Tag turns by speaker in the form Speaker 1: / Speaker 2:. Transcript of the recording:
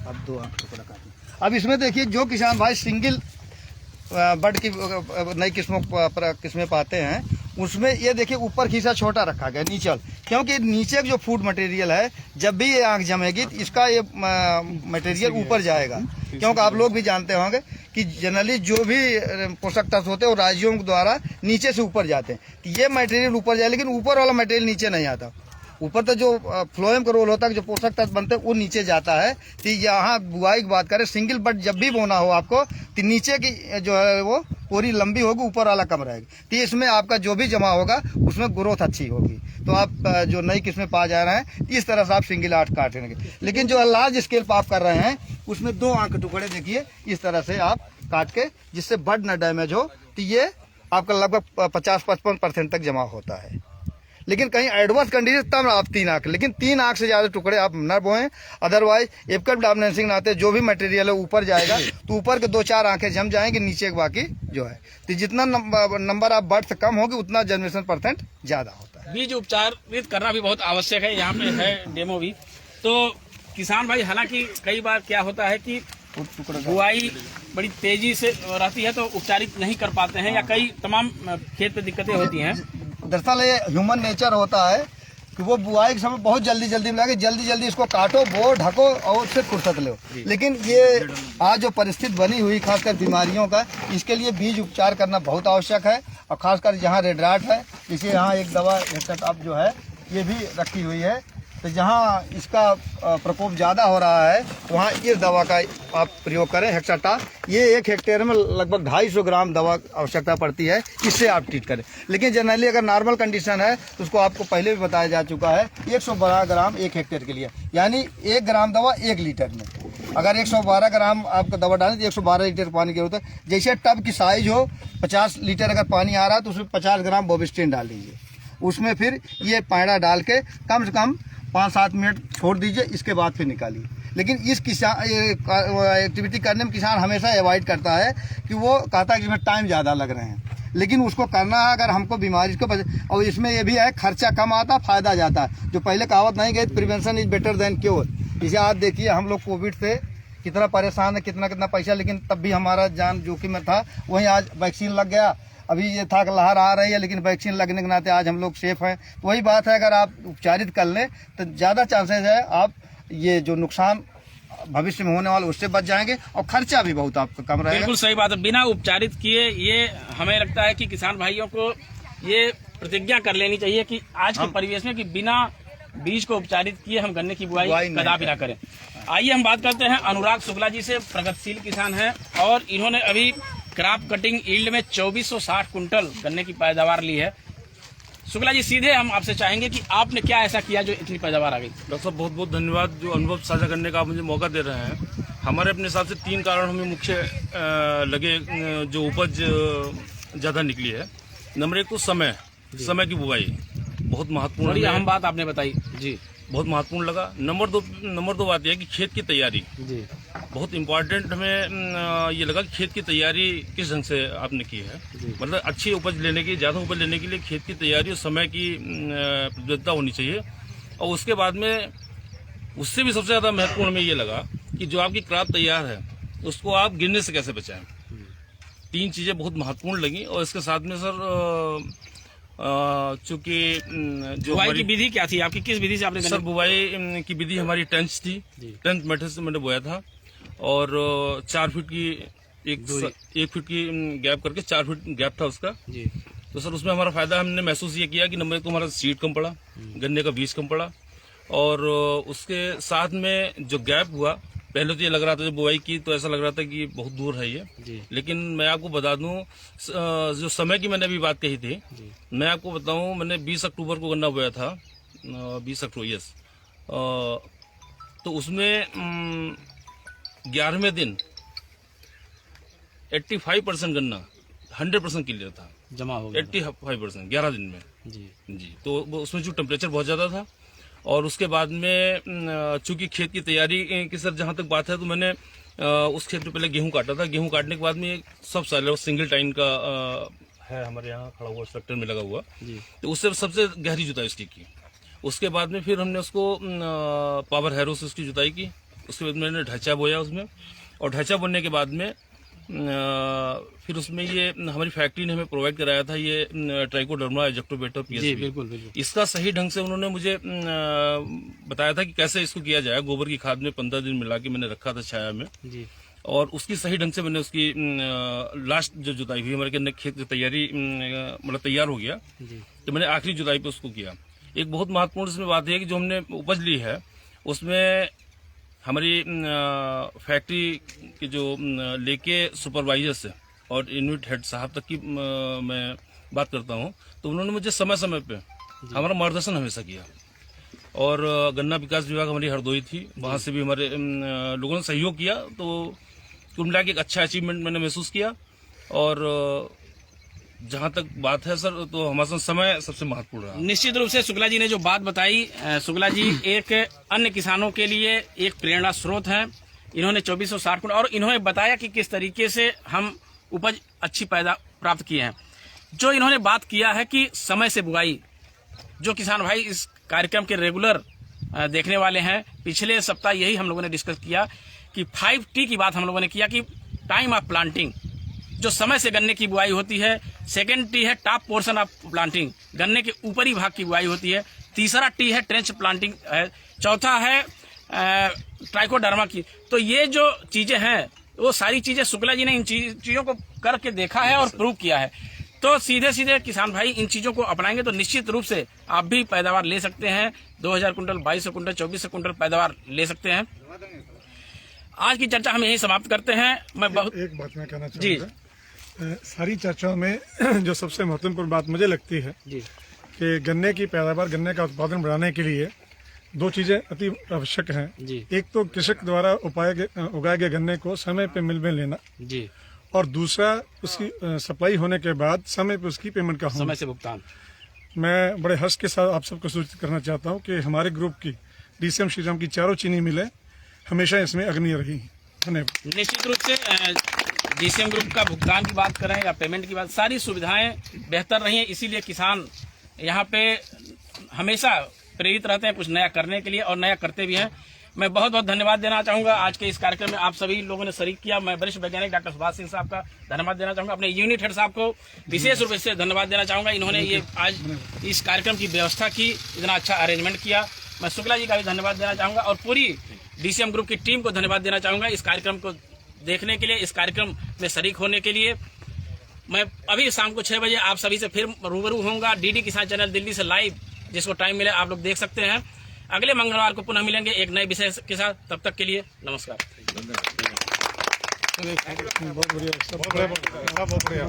Speaker 1: अब 2 आंख टुकड़ा काटें। अब इसमें देखिए जो किसान भाई सिंगल बड की नई किस्में पाते हैं, उसमें ये देखिए ऊपर खीसा छोटा रखा गया नीचे, क्योंकि नीचे जो फूड मटेरियल है जब भी ये आंख जमेगी तो इसका ये मटेरियल ऊपर जाएगा। क्योंकि आप लोग भी जानते होंगे कि जनरली जो भी पोषक तत्व होते हैं वो राज्यों द्वारा नीचे से ऊपर जाते हैं, तो ये मटेरियल ऊपर जाए, लेकिन ऊपर वाला मटेरियल नीचे नहीं आता। ऊपर तो जो फ्लोएम का रोल होता है, जो पोषक तत्व बनते हैं वो नीचे जाता है। तो यहाँ बुआई की बात करें, सिंगल बड जब भी बोना हो आपको, तो नीचे की जो है वो पूरी लंबी होगी, ऊपर वाला कम रहेगी, तो इसमें आपका जो भी जमा होगा उसमें ग्रोथ अच्छी होगी। तो आप जो नई किस्में पा जा रहे हैं इस तरह से आप सिंगल आर्ट काटेंगे। लेकिन जो लार्ज स्केल पर आप कर रहे हैं उसमें 2 आंख टुकड़े देखिए इस तरह से आप काट के, जिससे बड न डैमेज हो, तो ये आपका लगभग 50-55% तक जमा होता है। लेकिन कहीं एडवर्स कंडीशन तब आप 3 आंख, लेकिन 3 आंख से ज्यादा टुकड़े आप न बोएं। अदरवाइज एपिकल डोमिनेंसिंग नाते जो भी मटेरियल है ऊपर जाएगा तो ऊपर के 2-4 आंखें जम जाएंगे, नीचे के बाकी जो है, तो जितना नंबर आप बर्ड से कम होगी उतना जनरेशन परसेंट ज्यादा होता है।
Speaker 2: बीज उपचारित करना भी बहुत आवश्यक है। यहाँ पे है डेमो भी। तो किसान भाई, हालांकि कई बार क्या होता है कि बुआई बड़ी तेजी से रहती है तो उपचारित नहीं कर पाते हैं, या कई तमाम खेत पे दिक्कतें होती हैं।
Speaker 1: दरअसल ये ह्यूमन नेचर होता है कि वो बुआई के समय बहुत जल्दी में लगे, जल्दी इसको काटो, बो, ढको और उससे फुर्सत लो। लेकिन ये आज जो परिस्थिति बनी हुई खासकर बीमारियों का, इसके लिए बीज उपचार करना बहुत आवश्यक है। और खासकर जहाँ रेड राट है, इसे यहाँ एक दवा हेक्साटॉप जो है ये भी रखी हुई है, तो जहाँ इसका प्रकोप ज़्यादा हो रहा है वहाँ इस दवा का आप प्रयोग करें, हेक्साटॉप। ये 1 हेक्टेयर में लगभग 250 ग्राम दवा आवश्यकता पड़ती है, इससे आप ट्रीट करें। लेकिन जनरली अगर नॉर्मल कंडीशन है तो उसको आपको पहले भी बताया जा चुका है 112 ग्राम 1 हेक्टेयर के लिए, यानी 1 ग्राम दवा 1 लीटर में। अगर 112 ग्राम आपको दवा डालें तो 112 लीटर पानी की जरूरत है। जैसे टब की साइज हो, 50 लीटर अगर पानी आ रहा है तो उसमें 50 ग्राम बोविस्टिन डाल दीजिए। उसमें फिर ये पैड़ा डाल के कम से कम 5-7 मिनट छोड़ दीजिए, इसके बाद फिर निकालिए। लेकिन इस एक्टिविटी करने में किसान हमेशा अवॉइड करता है कि वो कहता है कि इसमें टाइम ज़्यादा लग रहे हैं, लेकिन उसको करना है अगर हमको बीमारी को। और इसमें ये भी है खर्चा कम आता, फायदा ज़्यादा है। जो पहले कहावत नहीं गई, prevention is better than cure. इसे आज देखिए हम लोग कोविड से कितना परेशान है, कितना पैसा, लेकिन तब भी हमारा जान जोखिम में था। वहीं आज वैक्सीन लग गया, अभी ये था कि लहर आ रही है, लेकिन वैक्सीन लगने के नाते आज हम लोग सेफ हैं। तो वही बात है, अगर आप उपचारित कर लें तो ज़्यादा चांसेस है आप ये जो नुकसान भविष्य में होने वाला उससे बच जाएंगे, और खर्चा भी बहुत आपका कम रहेगा।
Speaker 2: बिल्कुल सही बात है। बिना उपचारित किए ये हमें लगता है कि किसान भाइयों को ये प्रतिज्ञा कर लेनी चाहिए कि आज के परिवेश में कि बिना बीज को उपचारित किए हम गन्ने की बुआई कदापि ना करें। आइए हम बात करते हैं अनुराग शुक्ला जी से, प्रगतिशील किसान हैं, और इन्होंने अभी क्रॉप कटिंग यील्ड में 2460 कुंटल गन्ने की पैदावार ली है। शुक्ला जी, सीधे हम आपसे चाहेंगे कि आपने क्या ऐसा किया जो इतनी पैदावार आ गई?
Speaker 3: डॉक्टर साहब, बहुत बहुत धन्यवाद जो अनुभव साझा करने का आप मुझे मौका दे रहे हैं। हमारे अपने हिसाब से 3 कारण हमें मुख्य लगे जो उपज ज़्यादा निकली है। नंबर 1 तो समय की बुआई बहुत महत्वपूर्ण,
Speaker 2: बड़ी अहम बात आपने बताई जी,
Speaker 3: बहुत महत्वपूर्ण लगा। नंबर दो बात यह कि खेत की तैयारी जी बहुत इम्पोर्टेंट हमें ये लगा कि खेत की तैयारी किस ढंग से आपने की है। मतलब अच्छी उपज लेने की, ज़्यादा उपज लेने के लिए खेत की तैयारी और समय की प्रतिबद्धता होनी चाहिए। और उसके बाद में उससे भी सबसे ज़्यादा महत्वपूर्ण हमें ये लगा कि जो आपकी क्रॉप तैयार है उसको आप गिरने से कैसे बचाएं। 3 चीज़ें बहुत महत्वपूर्ण लगी। और इसके साथ में सर चूंकि जो
Speaker 2: बुआई की विधि क्या थी आपकी, किस विधि से आपने?
Speaker 3: सर बुआई की विधि हमारी टेंथ थी, 10th मेथड से मैंने बोया था। और 4 फीट की एक फीट की गैप करके 4 फीट गैप था उसका जी। तो सर उसमें हमारा फायदा हमने महसूस ये किया कि नंबर 1 तो हमारा सीड कम पड़ा, गन्ने का बीज कम पड़ा। और उसके साथ में जो गैप हुआ, पहले तो ये लग रहा था जब बुआई की तो ऐसा लग रहा था कि बहुत दूर है ये जी। लेकिन मैं आपको बता दूं, जो समय की मैंने अभी बात कही थी जी। मैं आपको बताऊं, मैंने 20 अक्टूबर को गन्ना बोया था, 20 अक्टूबर यस। तो उसमें 11वें दिन 85% गन्ना 100% क्लियर था,
Speaker 2: जमा हो गया
Speaker 3: 85% 11 दिन में जी। तो उसमें जो टेम्परेचर बहुत ज्यादा था। और उसके बाद में चूंकि खेत की तैयारी की सर जहां तक बात है, तो मैंने उस खेत में पहले गेहूं काटा था। गेहूं काटने के बाद में सब साल सिंगल टाइन का है हमारे यहाँ खड़ा हुआ, स्ट्रक्चर में लगा हुआ जी। तो उससे सबसे गहरी जुताई उसकी की। उसके बाद में फिर हमने उसको पावर हैरो से उसकी जुताई की। उसके बाद मैंने ढांचा बोया उसमें, और ढांचा बोने के बाद में फिर उसमें ये हमारी फैक्ट्री ने हमें प्रोवाइड कराया था ये ट्राइकोडर्मा एजेक्टोबैक्टर पीएसबी।
Speaker 2: बिल्कुल बिल्कुल।
Speaker 3: इसका सही ढंग से उन्होंने मुझे बताया था कि कैसे इसको किया जाए। गोबर की खाद में 15 दिन मिला के मैंने रखा था छाया में
Speaker 2: जी,
Speaker 3: और उसकी सही ढंग से मैंने उसकी लास्ट जो जुताई हुई हमारे के खेत की तैयारी मतलब तैयार हो गया
Speaker 2: जी,
Speaker 3: तो मैंने आखिरी जुताई पे उसको किया। एक बहुत महत्वपूर्ण इसमें बात है कि जो हमने उपज ली है उसमें हमारी फैक्ट्री के जो लेके सुपरवाइजर से और यूनिट हेड साहब तक की मैं बात करता हूँ, तो उन्होंने मुझे समय समय पे हमारा मार्गदर्शन हमेशा किया। और गन्ना विकास विभाग हमारी हरदोई थी, वहाँ से भी हमारे लोगों ने सहयोग किया, तो कुल मिला के एक अच्छा अचीवमेंट मैंने महसूस किया। और जहाँ तक बात है सर, तो हमारे समय सबसे महत्वपूर्ण रहा।
Speaker 2: निश्चित रूप से शुक्ला जी ने जो बात बताई, शुक्ला जी एक अन्य किसानों के लिए एक प्रेरणा स्रोत हैं। इन्होंने 2460 कुंटल और इन्होंने बताया कि किस तरीके से हम उपज अच्छी पैदा प्राप्त किए हैं। जो इन्होंने बात किया है कि समय से बुआई, जो किसान भाई इस कार्यक्रम के रेगुलर देखने वाले हैं, पिछले सप्ताह यही हम लोगों ने डिस्कस किया कि 5T की बात हम लोगों ने किया कि टाइम ऑफ प्लांटिंग, जो समय से गन्ने की बुआई होती है। सेकेंड टी है टॉप पोर्शन ऑफ प्लांटिंग, गन्ने के ऊपरी भाग की बुआई होती है। तीसरा टी है ट्रेंच प्लांटिंग है। चौथा है ट्राइकोडर्मा की। तो ये जो चीजें हैं वो सारी चीजें शुक्ला जी ने इन चीजों को करके देखा है और प्रूव किया है। तो सीधे सीधे किसान भाई इन चीजों को अपनाएंगे तो निश्चित रूप से आप भी पैदावार ले सकते हैं। 2000 कुंटल, 2200 कुंटल, 2400 कुंटल पैदावार ले सकते हैं। आज की चर्चा हम यही समाप्त करते हैं। मैं बहुत
Speaker 4: एक बात मैं कहना चाहूँगा, सारी चर्चाओं में जो सबसे महत्वपूर्ण बात मुझे लगती है
Speaker 2: जी,
Speaker 4: कि गन्ने की पैदावार, गन्ने का उत्पादन बढ़ाने के लिए दो चीजें अति आवश्यक हैं।
Speaker 2: जी,
Speaker 4: एक तो कृषक द्वारा उगाए गए गन्ने को समय पे मिल में लेना,
Speaker 2: जी,
Speaker 4: और दूसरा उसकी सप्लाई होने के बाद समय पे उसकी पेमेंट का होना।
Speaker 2: समय से भुगतान।
Speaker 4: मैं बड़े हर्ष के साथ आप सबको सूचित करना चाहता हूँ कि हमारे ग्रुप की DCM श्रीराम की चारों चीनी मिलें हमेशा इसमें अग्रणी रही। धन्यवाद।
Speaker 2: निश्चित रूप से DCM ग्रुप का भुगतान की बात करें या पेमेंट की बात, सारी सुविधाएं बेहतर रही हैं। इसीलिए किसान यहाँ पे हमेशा प्रेरित रहते हैं कुछ नया करने के लिए और नया करते भी हैं। मैं बहुत बहुत धन्यवाद देना चाहूंगा। आज के इस कार्यक्रम में आप सभी लोगों ने शरीक किया। मैं वरिष्ठ वैज्ञानिक डॉक्टर सुभाष सिंह साहब का धन्यवाद देना चाहूंगा। अपने यूनिट हेड साहब को विशेष रूप से धन्यवाद देना चाहूंगा। इन्होंने ये आज इस कार्यक्रम की व्यवस्था की, इतना अच्छा अरेंजमेंट किया। मैं शुक्ला जी का भी धन्यवाद देना चाहूंगा और पूरी DCM ग्रुप की टीम को धन्यवाद देना चाहूंगा इस कार्यक्रम को देखने के लिए, इस कार्यक्रम में शरीक होने के लिए। मैं अभी शाम को 6 बजे आप सभी से फिर रूबरू होऊंगा DD किसान चैनल दिल्ली से लाइव, जिसको टाइम मिले आप लोग देख सकते हैं। अगले मंगलवार को पुनः मिलेंगे एक नए विषय के साथ। तब तक के लिए नमस्कार।
Speaker 4: बहुत बढ़िया, बहुत बढ़िया।